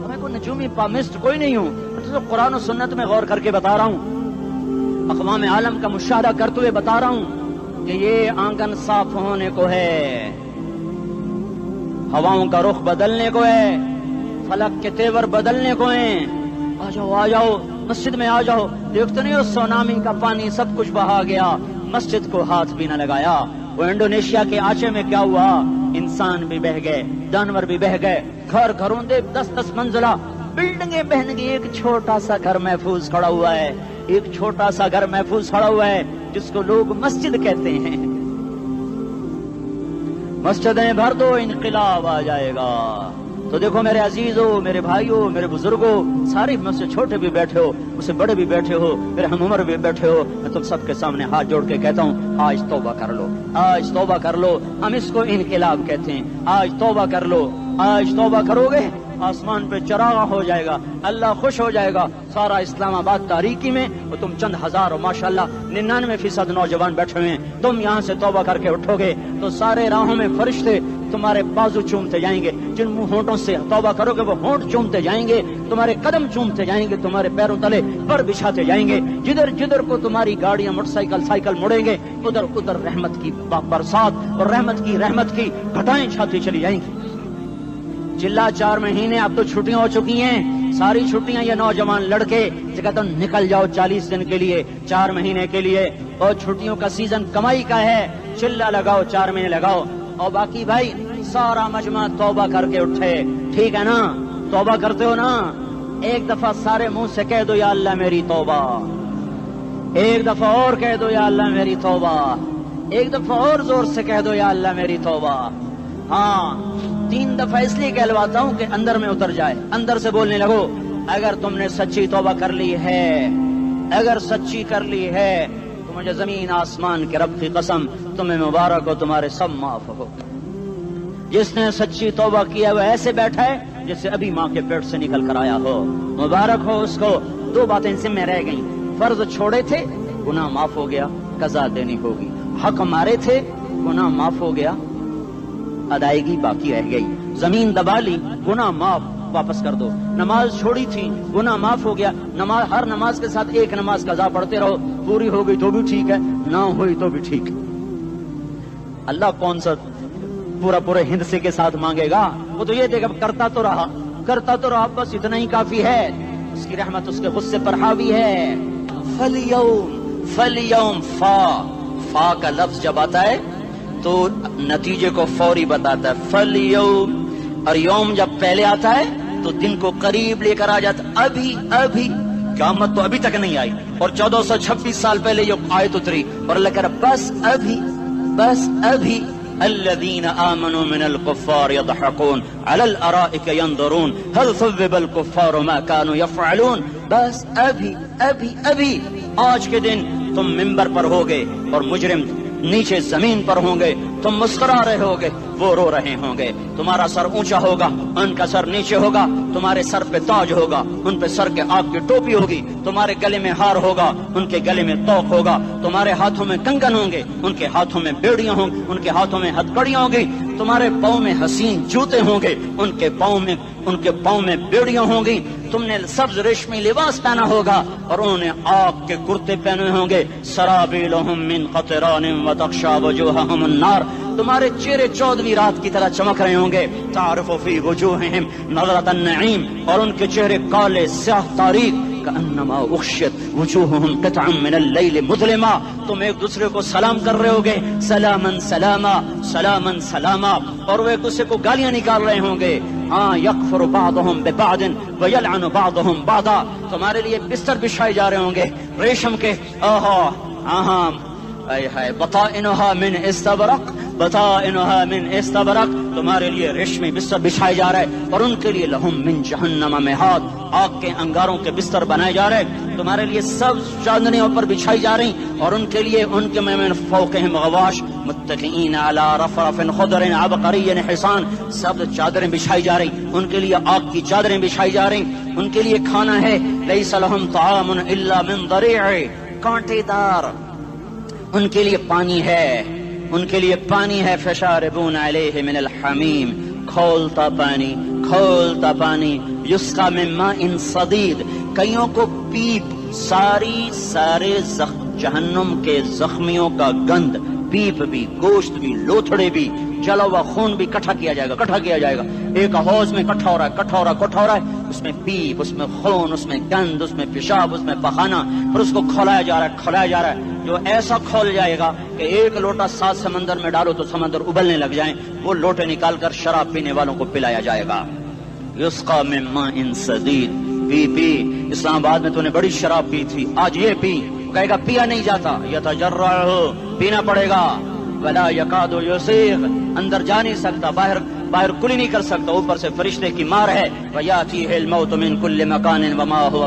میں کوئی نجومی پامسٹ کوئی نہیں ہوں، تو قرآن و سنت میں غور کر کے بتا رہا ہوں، اقوام عالم کا مشاہدہ کرتے ہوئے بتا رہا ہوں کہ یہ آنگن صاف ہونے کو ہے، ہواؤں کا رخ بدلنے کو ہے، فلک کے تیور بدلنے کو ہیں۔ آ جاؤ آ جاؤ، مسجد میں آ جاؤ۔ دیکھتے نہیں ہو سونامی کا پانی سب کچھ بہا گیا، مسجد کو ہاتھ بھی نہ لگایا۔ وہ انڈونیشیا کے آچے میں کیا ہوا؟ انسان بھی بہ گئے، جانور بھی بہ گئے، گھر گھروں دے 10-10 منزلہ بلڈنگیں بہن گئی، ایک چھوٹا سا گھر محفوظ کھڑا ہوا ہے، ایک چھوٹا سا گھر محفوظ کھڑا ہوا ہے جس کو لوگ مسجد کہتے ہیں۔ مسجدیں بھر دو، انقلاب آ جائے گا۔ تو دیکھو میرے عزیزوں، میرے بھائیوں، میرے بزرگوں، سارے مجھ سے چھوٹے بھی بیٹھے ہو، مجھ سے بڑے بھی بیٹھے ہو، میرے ہم عمر بھی بیٹھے ہو، میں تم سب کے سامنے ہاتھ جوڑ کے کہتا ہوں آج توبہ کر لو، آج توبہ کر لو۔ ہم اس کو انقلاب کہتے ہیں۔ آج توبہ کر لو، آج توبہ کرو گے، آسمان پہ چراغ ہو جائے گا، اللہ خوش ہو جائے گا۔ سارا اسلام آباد تاریکی میں، اور تم چند ہزار اور ماشاءاللہ 99% نوجوان بیٹھے ہوئے ہیں، تم یہاں سے توبہ کر کے اٹھو گے تو سارے راہوں میں فرشتے تمہارے بازو چومتے جائیں گے، جن منہ ہونٹوں سے توبہ کرو گے وہ ہونٹ چومتے جائیں گے، تمہارے قدم چومتے جائیں گے، تمہارے پیروں تلے پر بچھاتے جائیں گے، جدھر جدھر کو تمہاری گاڑیاں موٹر سائیکل مڑیں گے، ادھر ادھر رحمت کی برسات اور رحمت کی گھٹائیں چھاتی چلی جائیں گی۔ چلا 4 مہینے، اب تو چھٹیاں ہو چکی ہیں، ساری چھٹیاں یہ نوجوان لڑکے کہتے ہیں نکل جاؤ 40 دن کے لیے، 4 مہینے کے لیے، اور چھٹیوں کا سیزن کمائی کا ہے، چلا لگاؤ، 4 مہینے لگاؤ، اور باقی بھائی سارا مجمع توبہ کر کے اٹھے۔ ٹھیک ہے نا؟ توبہ کرتے ہو نا؟ ایک دفعہ سارے منہ سے کہہ دو یا اللہ میری توبہ، ایک دفعہ اور کہہ دو یا اللہ میری توبہ، ایک دفعہ اور زور سے کہہ دو یا اللہ میری توبہ۔ ہاں 3 دفعہ اس لیے کہلواتا ہوں کہ اندر میں اتر جائے، اندر سے بولنے لگو۔ اگر تم نے سچی توبہ کر لی ہے، اگر سچی کر لی ہے تو مجھے زمین آسمان کے رب کی قسم تمہیں مبارک ہو تمہارے سب معاف ہو. جس نے سچی توبہ کیا وہ ایسے بیٹھا ہے جسے ابھی ماں کے پیٹ سے نکل کر آیا ہو. مبارک ہو اس کو. دو باتیں ان سے میں رہ گئیں. فرض چھوڑے تھے گناہ معاف ہو گیا, قضا دینی ہوگی. حق مارے تھے گناہ معاف ہو گیا, ادائیگی باقی رہ گئی. زمین دبا لی گناہ معاف, واپس کر دو. نماز چھوڑی تھی گناہ معاف ہو گیا. نماز ہر نماز کے ساتھ ایک نماز قضا پڑھتے رہو, پوری ہو گئی تو بھی ٹھیک ہے, نہ ہوئی تو بھی ٹھیک. اللہ کون سا پورے ہند سے کے ساتھ مانگے گا؟ وہ تو یہ دیکھا کرتا تو رہا بس اتنا ہی کافی ہے. اس کی رحمت اس کے غصے پر حاوی ہے. فَالْيَوْمِ فا کا لفظ جب آتا ہے تو نتیجے کو فوری بتاتا ہے. فَالْيَوْمِ اور یوم جب پہلے آتا ہے تو دن کو قریب لے کر آ جاتا. ابھی قیامت تو ابھی تک نہیں آئی اور 1426 سال پہلے یہ آیت اتری اور اللہ کہہ رہا بس ابھی الذين آمنوا من الكفار يضحكون على الارائك ينظرون هل ثوب الكفار ما كانوا يفعلون. بس ابھی آج کے دن تم منبر پر ہوگے اور مجرم نیچے زمین پر ہوں گے. تم مسکرا رہے ہوگے, وہ رو رہے ہوں گے. تمہارا سر اونچا ہوگا, ان کا سر نیچے ہوگا. تمہارے سر پہ تاج ہوگا, ان پہ سر کے آگ کی ٹوپی ہوگی. تمہارے گلے میں ہار ہوگا, ان کے گلے میں توق ہوگا. تمہارے ہاتھوں میں کنگن ہوں گے, ان کے ہاتھوں میں بیڑیاں ہوں گی, ان کے ہاتھوں میں ہتھکڑیاں ہوں گی. تمہارے پاؤں میں حسین جوتے ہوں گے, ان کے پاؤں میں بیڑیاں ہوں گی. تم نے سبز ریشمی لباس پہنا ہوگا اور انہوں نے آگ کے کرتے پہنے ہوں گے. سرابیلہم من قطران وتغشا وجوہہم النار. تمہارے چہرے 14ویں رات کی طرح چمک رہے ہوں گے. تعرف فی وجوہہم نظرۃ النعیم, اور ان کے چہرے کالے سیاہ تاریک. کأنما اغشیت وجوہہم قطعا من اللیل مظلما. تم ایک دوسرے کو سلام کر رہے ہوگے, سلامن سلاما سلامن سلاما, اور وہ ایک دوسرے کو گالیاں نکال رہے ہوں گے. ہاں یکفر بعضهم ببعض ویلعن بعضهم بعضا. تمہارے لیے بستر بچھائے جا رہے ہوں گے ریشم کے. بطائنها من استبرق تمہارے لیے ریشمی بستر بچھائے جا رہے اور ان کے لیے لہم من جہنم مہاد, آگ کے انگاروں کے بستر بنائے جا رہے. تمہارے لیے سبز چادریں پر بچھائی جا رہی اور ان کے لیے ان کے من فوقہم غواش متکئین علی رفرف خضر عبقری حصان. سبز چادریں بچھائی جا رہی, ان کے لیے آگ کی چادریں بچھائی جا رہی. ان کے لیے کھانا ہے لیس لہم طعام الا من ضریع, کانٹے دار. ان کے لیے پانی ہے, فشاربون علیہ من الحمیم, کھولتا پانی. یسقا من ماء صدید, کئیوں کو پیپ, سارے جہنم کے زخمیوں کا گند, پیپ بھی, گوشت بھی, لوتھڑے بھی, جلا ہوا خون بھی کٹھا کیا جائے گا. ایک حوض میں کٹھا ہو رہا ہے, اس میں پیپ, اس میں خون, اس میں گند, اس میں پیشاب, اس میں پخانا, پھر اس کو کھولایا جا رہا ہے. جو ایسا کھول جائے گا کہ ایک لوٹا 7 سمندر میں ڈالو تو سمندر ابلنے لگ جائیں, وہ لوٹے نکال کر شراب پینے والوں کو پلایا جائے گا. یسقا من ماء صدید, پی. اسلام آباد میں تو نے بڑی شراب پی تھی, آج یہ پی. کہے گا پیا نہیں جاتا, یتجرعہ, پینا پڑے گا. ولا یکاد یسیغ, اندر جا نہیں سکتا, باہر کلی نہیں کر سکتا, اوپر سے فرشتے کی مار ہے. ویاتیہ الموت من کل مکان وما هو